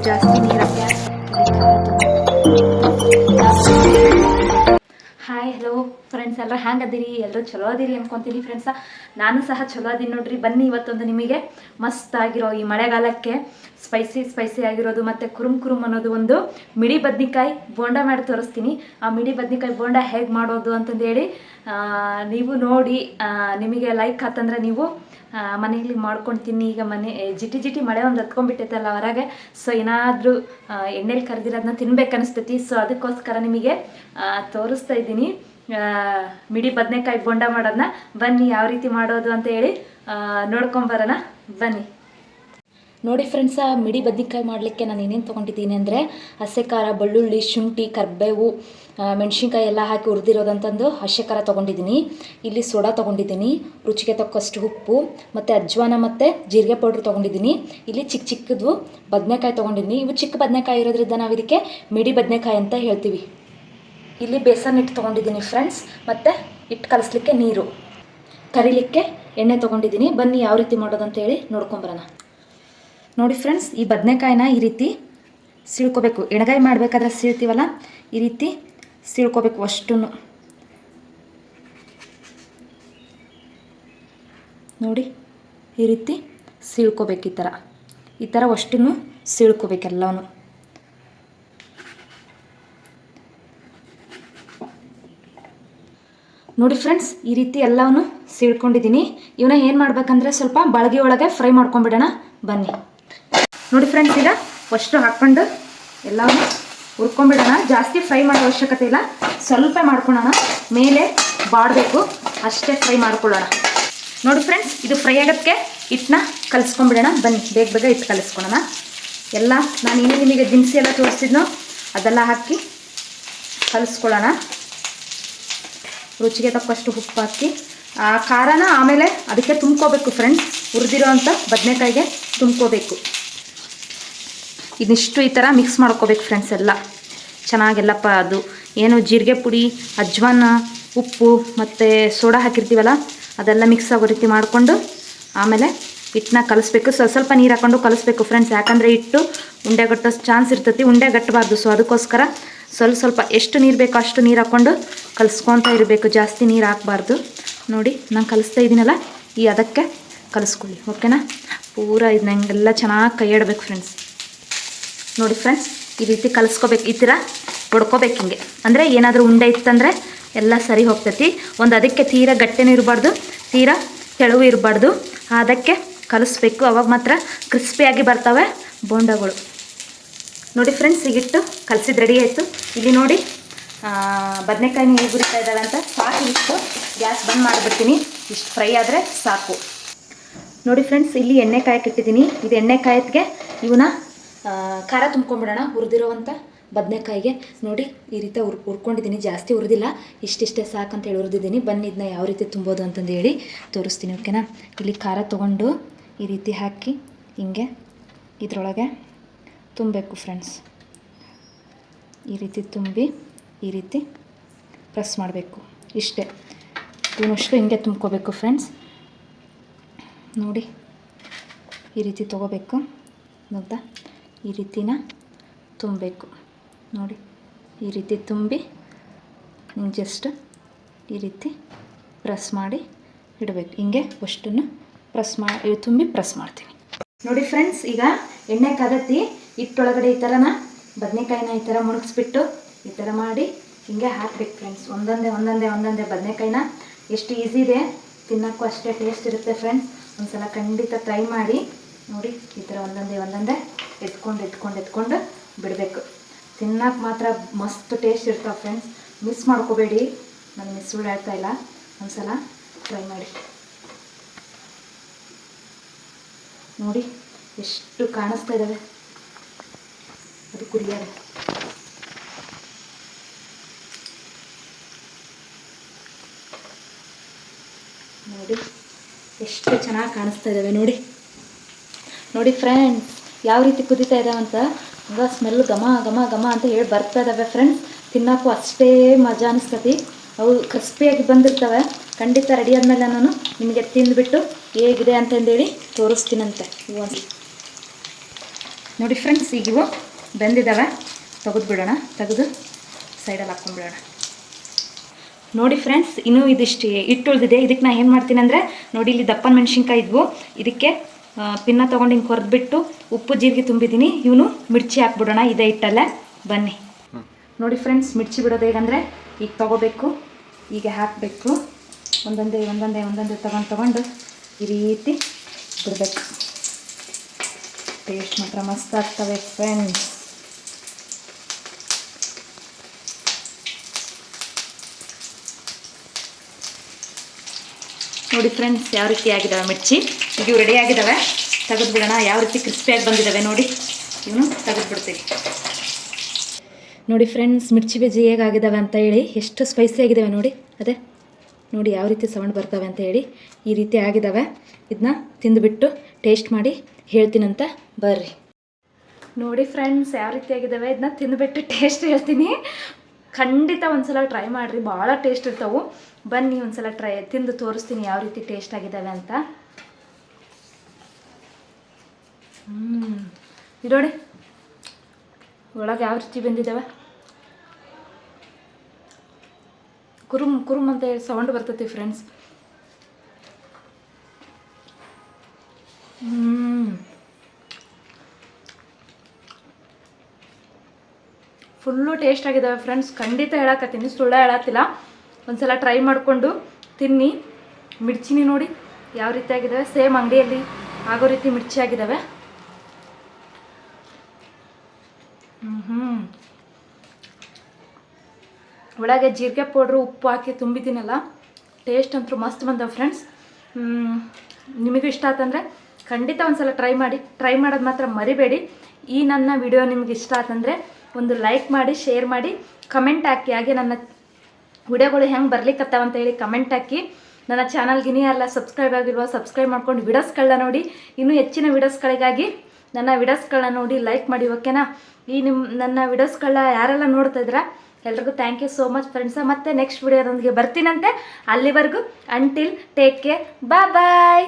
ಜಾಸ್ತಿ ನೀರಕ್ಕೆ hi hello friends, ಎಲ್ಲರೂ ಹ್ಯಾಂಗೆ ಅದೀರಿ? ಎಲ್ಲರೂ ಚಲೋ ಅದೀರಿ ಅನ್ಕೊತೀನಿ ಫ್ರೆಂಡ್ಸ. ನಾನು ಸಹ ಚಲೋ ಅದೀನಿ ನೋಡ್ರಿ. ಬನ್ನಿ ಇವತ್ತೊಂದು ನಿಮಗೆ ಮಸ್ತ್ ಆಗಿರೋ ಈ ಮಳೆಗಾಲಕ್ಕೆ ಸ್ಪೈಸಿ ಆಗಿರೋದು ಮತ್ತು ಕುರುಮ್ ಅನ್ನೋದು ಒಂದು ಮಿಡಿ ಬದ್ನಿಕಾಯಿ ಬೋಂಡ ಮಾಡಿ ತೋರಿಸ್ತೀನಿ. ಆ ಮಿಡಿ ಬದ್ನಿಕಾಯಿ ಬೋಂಡ ಹೇಗೆ ಮಾಡೋದು ಅಂತಂದೇಳಿ ನೀವು ನೋಡಿ, ನಿಮಗೆ ಲೈಕ್ ಆತಂದ್ರೆ ನೀವು ಮನೆಯಲ್ಲಿ ಮಾಡ್ಕೊಂಡು ತಿನ್ನಿ. ಈಗ ಜಿಟಿ ಮಳೆ ಒಂದು ಹತ್ಕೊಂಡ್ಬಿಟ್ಟೈತಲ್ಲ ಹೊರಗೆ, ಸೊ ಏನಾದರೂ ಎಣ್ಣೆಲಿ ಕರೆದಿರೋದನ್ನ ತಿನ್ಬೇಕನ್ನಿಸ್ತೈತಿ. ಸೊ ಅದಕ್ಕೋಸ್ಕರ ನಿಮಗೆ ತೋರಿಸ್ತಾ ಇದ್ದೀನಿ ಮಿಡಿ ಬದನೆಕಾಯಿ ಬೋಂಡ ಮಾಡೋದನ್ನ. ಬನ್ನಿ ಯಾವ ರೀತಿ ಮಾಡೋದು ಅಂತ ಹೇಳಿ ನೋಡ್ಕೊಂಬರೋಣ ಬನ್ನಿ. ನೋಡಿ ಫ್ರೆಂಡ್ಸ, ಮಿಡಿ ಬದ್ನಿಕಾಯಿ ಮಾಡಲಿಕ್ಕೆ ನಾನು ಏನೇನು ತೊಗೊಂಡಿದ್ದೀನಿ ಅಂದರೆ ಹಸೆ ಖಾರ, ಬೆಳ್ಳುಳ್ಳಿ, ಶುಂಠಿ, ಕರಿಬೇವು, ಮೆಣಸಿನ್ಕಾಯಿ ಎಲ್ಲ ಹಾಕಿ ಹುರಿದಿರೋದಂತಂದು ಹಸೆ ಖಾರ ತೊಗೊಂಡಿದ್ದೀನಿ. ಇಲ್ಲಿ ಸೋಡಾ ತೊಗೊಂಡಿದ್ದೀನಿ, ರುಚಿಗೆ ತಕ್ಕಷ್ಟು ಉಪ್ಪು ಮತ್ತು ಅಜ್ವಾನ ಮತ್ತು ಜೀರಿಗೆ ಪೌಡ್ರ್ ತೊಗೊಂಡಿದ್ದೀನಿ. ಇಲ್ಲಿ ಚಿಕ್ಕದು ಬದನೆಕಾಯಿ ತೊಗೊಂಡಿದ್ದೀನಿ. ಇವು ಚಿಕ್ಕ ಬದನೆಕಾಯಿ ಇರೋದ್ರಿಂದ ನಾವು ಇದಕ್ಕೆ ಮಿಡಿ ಬದನೆಕಾಯಿ ಅಂತ ಹೇಳ್ತೀವಿ. ಇಲ್ಲಿ ಬೇಸನ್ ಹಿಟ್ಟು ತೊಗೊಂಡಿದ್ದೀನಿ ಫ್ರೆಂಡ್ಸ್, ಮತ್ತು ಹಿಟ್ಟು ಕಲಿಸ್ಲಿಕ್ಕೆ ನೀರು, ಕರಿಲಿಕ್ಕೆ ಎಣ್ಣೆ ತೊಗೊಂಡಿದ್ದೀನಿ. ಬನ್ನಿ ಯಾವ ರೀತಿ ಮಾಡೋದು ಅಂತೇಳಿ ನೋಡ್ಕೊಂಬರೋಣ. ನೋಡಿ ಫ್ರೆಂಡ್ಸ್, ಈ ಬದನೆಕಾಯಿನ ಈ ರೀತಿ ಸೀಳ್ಕೋಬೇಕು. ಎಣಗಾಯಿ ಮಾಡಬೇಕಾದ್ರೆ ಸೀಳ್ತೀವಲ್ಲ, ಈ ರೀತಿ ಸೀಳ್ಕೋಬೇಕು ಅಷ್ಟು. ನೋಡಿ ಈ ರೀತಿ ಸೀಳ್ಕೋಬೇಕು. ಈ ಥರ ಅಷ್ಟನ್ನು ಸೀಳ್ಕೋಬೇಕೆಲ್ಲವೂ. ನೋಡಿ ಫ್ರೆಂಡ್ಸ್, ಈ ರೀತಿ ಎಲ್ಲವನ್ನು ಸೀಳ್ಕೊಂಡಿದ್ದೀನಿ. ಇವನ್ನ ಏನು ಮಾಡ್ಬೇಕಂದ್ರೆ ಸ್ವಲ್ಪ ಬಾಳ್ಗೆ ಒಳಗೆ ಫ್ರೈ ಮಾಡ್ಕೊಂಬಿಡೋಣ ಬನ್ನಿ. ನೋಡಿ ಫ್ರೆಂಡ್ಸ್, ಈಗ ಅಷ್ಟು ಹಾಕ್ಕೊಂಡು ಎಲ್ಲವನ್ನು ಹುರ್ಕೊಂಬಿಡೋಣ. ಜಾಸ್ತಿ ಫ್ರೈ ಮಾಡೋ ಅವಶ್ಯಕತೆ ಇಲ್ಲ, ಸ್ವಲ್ಪ ಮಾಡ್ಕೊಳ್ಳೋಣ. ಮೇಲೆ ಬಾಡಬೇಕು ಅಷ್ಟೇ ಫ್ರೈ ಮಾಡ್ಕೊಳ್ಳೋಣ. ನೋಡಿ ಫ್ರೆಂಡ್ಸ್, ಇದು ಫ್ರೈ ಆಗೋದಕ್ಕೆ ಹಿಟ್ಟನ್ನ ಕಲಿಸ್ಕೊಂಬಿಡೋಣ ಬನ್ನಿ. ಬೇಗ ಹಿಟ್ಟು ಕಲಿಸ್ಕೊಳ್ಳೋಣ. ಎಲ್ಲ ನಾನು ಇನ್ನೂ ನಿಮಗೆ ದಿನಸಿ ಎಲ್ಲ ತೋರಿಸಿದ್ನೋ ಅದೆಲ್ಲ ಹಾಕಿ ಕಲಿಸ್ಕೊಳ್ಳೋಣ. ರುಚಿಗೆ ತಕ್ಕಷ್ಟು ಉಪ್ಪು ಹಾಕಿ ಆ ಖಾರನ ಆಮೇಲೆ ಅದಕ್ಕೆ ತುಂಬ್ಕೋಬೇಕು ಫ್ರೆಂಡ್ಸ್. ಹುರಿದಿರೋ ಅಂಥ ಬದನೆಕಾಯಿಗೆ ತುಂಬ್ಕೋಬೇಕು. ಇದಿಷ್ಟು ಈ ಥರ ಮಿಕ್ಸ್ ಮಾಡ್ಕೋಬೇಕು ಫ್ರೆಂಡ್ಸ್. ಎಲ್ಲ ಚೆನ್ನಾಗೆಲ್ಲಪ್ಪ ಅದು ಏನು ಜೀರಿಗೆ ಪುಡಿ, ಅಜ್ವಾನ, ಉಪ್ಪು ಮತ್ತು ಸೋಡಾ ಹಾಕಿರ್ತೀವಲ್ಲ ಅದೆಲ್ಲ ಮಿಕ್ಸ್ ಆಗೋ ರೀತಿ ಮಾಡಿಕೊಂಡು ಆಮೇಲೆ ಹಿಟ್ಟನ್ನ ಕಲಿಸ್ಬೇಕು. ಸ್ವಲ್ಪ ನೀರು ಹಾಕ್ಕೊಂಡು ಕಲಿಸ್ಬೇಕು ಫ್ರೆಂಡ್ಸ್. ಯಾಕಂದರೆ ಹಿಟ್ಟು ಉಂಡೆ ಗಟ್ಟೋ ಚಾನ್ಸ್ ಇರ್ತೈತಿ, ಉಂಡೆ ಗಟ್ಟಬಾರ್ದು. ಸೊ ಅದಕ್ಕೋಸ್ಕರ ಸ್ವಲ್ಪ ಎಷ್ಟು ನೀರು ಬೇಕೋ ಅಷ್ಟು ನೀರು ಹಾಕ್ಕೊಂಡು ಕಲಿಸ್ಕೊತಾ ಇರಬೇಕು, ಜಾಸ್ತಿ ನೀರು ಹಾಕಬಾರ್ದು. ನೋಡಿ ನಾನು ಕಲಿಸ್ತಾ ಇದ್ದೀನಲ್ಲ, ಈ ಅದಕ್ಕೆ ಕಲಿಸ್ಕೊಳ್ಳಿ, ಓಕೆನಾ? ಪೂರಾ ಇದು ನಂಗೆಲ್ಲ ಚೆನ್ನಾಗಿ ಕೈ ಆಡಬೇಕು ಫ್ರೆಂಡ್ಸ್. ನೋಡಿ ಫ್ರೆಂಡ್ಸ್, ಈ ರೀತಿ ಕಲಿಸ್ಕೋಬೇಕು. ಈ ಥರ ಹೊಡ್ಕೋಬೇಕು ಹಿಂಗೆ. ಅಂದರೆ ಏನಾದರೂ ಉಂಡೆ ಇತ್ತಂದರೆ ಎಲ್ಲ ಸರಿ ಹೋಗ್ತೈತಿ. ಅದಕ್ಕೆ ತೀರಾ ಗಟ್ಟಿನೂ ಇರಬಾರ್ದು, ತೀರಾ ತೆಳುವು ಇರಬಾರ್ದು. ಅದಕ್ಕೆ ಕಲಿಸ್ಬೇಕು, ಅವಾಗ ಮಾತ್ರ ಕ್ರಿಸ್ಪಿಯಾಗಿ ಬರ್ತವೆ ಬೋಂಡಗಳು. ನೋಡಿ ಫ್ರೆಂಡ್ಸ್, ಈಗಿಟ್ಟು ಕಲಸಿದ್ದು ರೆಡಿ ಆಯಿತು. ಇಲ್ಲಿ ನೋಡಿ ಬದನೆಕಾಯಿನ ಹೇಗೆ ಹುರಿತಾ ಇದ್ದಾವೆ ಅಂತ. ಸಾಕು, ಇಷ್ಟು ಗ್ಯಾಸ್ ಬಂದ್ ಮಾಡಿಬಿಡ್ತೀನಿ. ಇಷ್ಟು ಫ್ರೈ ಆದರೆ ಸಾಕು. ನೋಡಿ ಫ್ರೆಂಡ್ಸ್, ಇಲ್ಲಿ ಎಣ್ಣೆ ಕಾಯಕ್ಕೆ ಇಟ್ಟಿದ್ದೀನಿ. ಇದು ಎಣ್ಣೆ ಕಾಯತ್ಗೆ ಇವನ್ನ ಖಾರ ತುಂಬ್ಕೊಂಡ್ಬಿಡೋಣ. ಹುರಿದಿರೋವಂಥ ಬದನೆಕಾಯಿಗೆ ನೋಡಿ ಈ ರೀತಿ ಹುರ್ಕೊಂಡಿದ್ದೀನಿ. ಜಾಸ್ತಿ ಹುರಿದಿಲ್ಲ, ಇಷ್ಟಿಷ್ಟೇ ಸಾಕಂತ ಹೇಳಿ ಹುರಿದಿದ್ದೀನಿ. ಬನ್ನಿ ಇದನ್ನ ಯಾವ ರೀತಿ ತುಂಬೋದು ಅಂತಂದು ಹೇಳಿ ತೋರಿಸ್ತೀನಿ, ಓಕೆನಾ? ಇಲ್ಲಿ ಖಾರ ತೊಗೊಂಡು ಈ ರೀತಿ ಹಾಕಿ ಹಿಂಗೆ ಇದರೊಳಗೆ ತುಂಬಬೇಕು ಫ್ರೆಂಡ್ಸ್. ಈ ರೀತಿ ತುಂಬಿ ಈ ರೀತಿ ಪ್ರೆಸ್ ಮಾಡಬೇಕು. ಇಷ್ಟೇ, ಇವನಷ್ಟು ಹಿಂಗೆ ತುಂಬ್ಕೋಬೇಕು ಫ್ರೆಂಡ್ಸ್. ನೋಡಿ ಈ ರೀತಿ ತೊಗೋಬೇಕು. ನೋಡ್ತಾ ಈ ರೀತಿನ ತುಂಬಬೇಕು. ನೋಡಿ ಈ ರೀತಿ ತುಂಬಿ ಜಸ್ಟ್ ಈ ರೀತಿ ಪ್ರೆಸ್ ಮಾಡಿ ಇಡಬೇಕು. ಹಿಂಗೆ ಅಷ್ಟನ್ನು ತುಂಬಿ ಪ್ರೆಸ್ ಮಾಡ್ತೀನಿ. ನೋಡಿ ಫ್ರೆಂಡ್ಸ್, ಈಗ ಎಣ್ಣೆ ಕಾದತ್ತಿ. ಹಿಟ್ಟೊಳಗಡೆ ಈ ಥರನ ಬದನೆಕಾಯಿನ ಈ ಥರ ಮುಣಗಿಸ್ಬಿಟ್ಟು ಈ ಥರ ಮಾಡಿ ಹಿಂಗೆ ಹಾಕ್ಬೇಕು ಫ್ರೆಂಡ್ಸ್. ಒಂದೊಂದೇ ಬದನೆಕಾಯಿನ. ಎಷ್ಟು ಈಸಿ ಇದೆ, ತಿನ್ನೋಕ್ಕೂ ಅಷ್ಟೇ ಟೇಸ್ಟ್ ಇರುತ್ತೆ ಫ್ರೆಂಡ್ಸ್. ಒಂದ್ಸಲ ಖಂಡಿತ ಟ್ರೈ ಮಾಡಿ ನೋಡಿ. ಈ ಥರ ಒಂದೊಂದೇ ಎತ್ಕೊಂಡು ಬಿಡಬೇಕು. ತಿನ್ನೋಕೆ ಮಾತ್ರ ಮಸ್ತ್ ಟೇಸ್ಟ್ ಇರ್ತಾವೆ ಫ್ರೆಂಡ್ಸ್. ಮಿಸ್ ಮಾಡ್ಕೋಬೇಡಿ, ನಾನು ಸುಳ್ಳು ಹೇಳ್ತಾ ಇಲ್ಲ. ಒಂದ್ಸಲ ಟ್ರೈ ಮಾಡಿ ನೋಡಿ. ಎಷ್ಟು ಕಾಣಿಸ್ತಾ ಇದ್ದಾವೆ, ಅದು ಕುರಿಯಾರೆ. ನೋಡಿ ಎಷ್ಟು ಚೆನ್ನಾಗಿ ಕಾಣಿಸ್ತಾ ಇದ್ದಾವೆ. ನೋಡಿ ಫ್ರೆಂಡ್ಸ್, ಯಾವ ರೀತಿ ಕುದೀತಾ ಇದ್ದಾವಂತ. ಈಗ ಸ್ಮೆಲ್ ಘಮ ಘಮ ಘಮ ಅಂತ ಹೇಳಿ ಬರ್ತಾ ಇದ್ದಾವೆ ಫ್ರೆಂಡ್ಸ್. ತಿನ್ನೋಕ್ಕೂ ಅಷ್ಟೇ ಮಜಾ ಅನಿಸ್ತತಿ. ಅವು ಕ್ರಿಸ್ಪಿಯಾಗಿ ಬಂದಿರ್ತವೆ. ಖಂಡಿತ ರೆಡಿ ಆದಮೇಲೆ ನಾನು ನಿಮಗೆ ತಿಂದುಬಿಟ್ಟು ಹೇಗಿದೆ ಅಂತಂದೇಳಿ ತೋರಿಸ್ತೀನಂತೆ. ಇವು ನೋಡಿ ಫ್ರೆಂಡ್ಸ್, ಈಗ ಇವು ಬೆಂದಿದ್ದಾವೆ. ತೆಗೆದುಬಿಡೋಣ. ತೆಗೆದು ಸೈಡಲ್ಲಿ ಹಾಕ್ಕೊಂಡ್ಬಿಡೋಣ. ನೋಡಿ ಫ್ರೆಂಡ್ಸ್, ಇನ್ನೂ ಇದಿಷ್ಟು ಹಿಟ್ಟು ಉಳಿದಿದೆ. ಇದಕ್ಕೆ ನಾನು ಏನು ಮಾಡ್ತೀನಿ ಅಂದರೆ, ನೋಡಿ ಇಲ್ಲಿ ದಪ್ಪನ ಮೆಣಸಿನ್ಕಾಯಿ ಇದ್ವು, ಇದಕ್ಕೆ ಪಿನ್ನ ತೊಗೊಂಡು ಹಿಂಗೆ ಕೊರೆದ್ಬಿಟ್ಟು ಉಪ್ಪು ಜೀರಿಗೆ ತುಂಬಿದ್ದೀನಿ. ಇವನು ಮಿರ್ಚಿ ಹಾಕ್ಬಿಡೋಣ ಇದೇ ಹಿಟ್ಟಲ್ಲೇ. ಬನ್ನಿ ನೋಡಿ ಫ್ರೆಂಡ್ಸ್, ಮಿರ್ಚಿ ಬಿಡೋದು ಹೇಗಂದರೆ, ಈಗ ತೊಗೋಬೇಕು, ಈಗ ಹಾಕಬೇಕು. ಒಂದೊಂದೇ ತೊಗೊಂಡು ಈ ರೀತಿ ಬಿಡಬೇಕು. ಟೇಸ್ಟ್ ಮಾತ್ರ ಮಸ್ತ್ ಆಗ್ತವೆ ಫ್ರೆಂಡ್ಸ್. ನೋಡಿ ಫ್ರೆಂಡ್ಸ್, ಯಾವ ರೀತಿ ಆಗಿದ್ದಾವೆ ಮಿರ್ಚಿ. ಈಗ ಇವು ರೆಡಿ ಆಗಿದ್ದಾವೆ. ತೆಗೆದುಬಿಡೋಣ. ಯಾವ ರೀತಿ ಕ್ರಿಸ್ಪಿಯಾಗಿ ಬಂದಿದ್ದಾವೆ ನೋಡಿ. ಇವನು ತೆಗೆದುಬಿಡ್ತೀವಿ. ನೋಡಿ ಫ್ರೆಂಡ್ಸ್, ಮಿರ್ಚಿ ಬಜ್ಜಿ ಹೇಗಾಗಿದ್ದಾವೆ ಅಂತ ಹೇಳಿ. ಎಷ್ಟು ಸ್ಪೈಸಿ ಆಗಿದ್ದಾವೆ ನೋಡಿ. ಅದೇ ನೋಡಿ ಯಾವ ರೀತಿ ಸೌಂಡ್ ಬರ್ತವೆ ಅಂತ ಹೇಳಿ. ಈ ರೀತಿ ಆಗಿದ್ದಾವೆ. ಇದನ್ನ ತಿಂದುಬಿಟ್ಟು ಟೇಸ್ಟ್ ಮಾಡಿ ಹೇಳ್ತೀನಂತ ಬರ್ರಿ. ನೋಡಿ ಫ್ರೆಂಡ್ಸ್, ಯಾವ ರೀತಿ ಆಗಿದ್ದಾವೆ. ಇದನ್ನ ತಿಂದುಬಿಟ್ಟು ಟೇಸ್ಟ್ ಹೇಳ್ತೀನಿ. ಖಂಡಿತ ಒಂದ್ಸಲ ಟ್ರೈ ಮಾಡಿರಿ, ಭಾಳ ಟೇಸ್ಟ್ ಇರ್ತಾವೆ. ಬನ್ನಿ ಒಂದ್ಸಲ ತಿಂದು ತೋರಿಸ್ತೀನಿ ಯಾವ ರೀತಿ ಟೇಸ್ಟ್ ಆಗಿದ್ದಾವೆ ಅಂತ. ನೋಡಿ ಒಳಗೆ ಯಾವ ರೀತಿ ಬಂದಿದ್ದಾವೆ. ಕುರುಮ್ ಕುರುಮ್ ಅಂತ ಹೇಳಿ ಸೌಂಡ್ ಬರ್ತೈತಿ ಫ್ರೆಂಡ್ಸ್. ಫುಲ್ಲು ಟೇಸ್ಟ್ ಆಗಿದ್ದಾವೆ ಫ್ರೆಂಡ್ಸ್. ಖಂಡಿತ ಹೇಳಕತ್ತೀನಿ, ಸುಳ್ಳು ಹೇಳತ್ತಿಲ್ಲ. ಒಂದ್ಸಲ ಟ್ರೈ ಮಾಡಿಕೊಂಡು ತಿನ್ನಿ. ಮಿರ್ಚಿನಿ ನೋಡಿ ಯಾವ ರೀತಿ ಆಗಿದ್ದಾವೆ. ಸೇಮ್ ಅಂಗಡಿಯಲ್ಲಿ ಆಗೋ ರೀತಿ ಮಿರ್ಚಿ ಆಗಿದ್ದಾವೆ. ಒಳಗೆ ಜೀರಿಗೆ ಪೌಡ್ರು ಉಪ್ಪು ಹಾಕಿ ತುಂಬಿದ್ದೀನಲ್ಲ, ಟೇಸ್ಟ್ ಅಂತೂ ಮಸ್ತ್ ಬಂದವೆ ಫ್ರೆಂಡ್ಸ್. ನಿಮಗೂ ಇಷ್ಟ ಆತಂದರೆ ಖಂಡಿತ ಒಂದ್ಸಲ ಟ್ರೈ ಮಾಡಿ. ಟ್ರೈ ಮಾಡೋದು ಮಾತ್ರ ಮರಿಬೇಡಿ. ಈ ನನ್ನ ವಿಡಿಯೋ ನಿಮ್ಗೆ ಇಷ್ಟ ಆತಂದರೆ ಒಂದು ಲೈಕ್ ಮಾಡಿ, ಶೇರ್ ಮಾಡಿ, ಕಮೆಂಟ್ ಹಾಕಿ. ಹಾಗೆ ನನ್ನ ವಿಡಿಯೋಗಳು ಹೆಂಗೆ ಬರ್ಲಿಕ್ಕತ್ತಾವ ಅಂತ ಹೇಳಿ ಕಮೆಂಟ್ ಹಾಕಿ. ನನ್ನ ಚಾನಲ್ಗಿನಿ ಎಲ್ಲ ಸಬ್ಸ್ಕ್ರೈಬ್ ಆಗಿಲ್ವ, ಸಬ್ಸ್ಕ್ರೈಬ್ ಮಾಡ್ಕೊಂಡು ವಿಡಿಯೋಸ್ಗಳನ್ನ ನೋಡಿ. ಇನ್ನೂ ಹೆಚ್ಚಿನ ವಿಡಿಯೋಸ್ಗಳಿಗಾಗಿ ನನ್ನ ವಿಡಿಯೋಸ್ಗಳನ್ನ ನೋಡಿ ಲೈಕ್ ಮಾಡಿ, ಓಕೆನಾ. ನನ್ನ ವಿಡಿಯೋಸ್ಗಳನ್ನ ಯಾರೆಲ್ಲ ನೋಡ್ತಾ ಇದ್ದೀರಾ ಎಲ್ರಿಗೂ thank you so much friends. ಮತ್ತೆ ನೆಕ್ಸ್ಟ್ ವಿಡಿಯೋದೊಂದಿಗೆ ಬರ್ತೀನಂತೆ. ಅಲ್ಲಿವರೆಗೂ ಅಂಟಿಲ್ ಟೇಕ್ ಕೇರ್, ಬಾಯ್.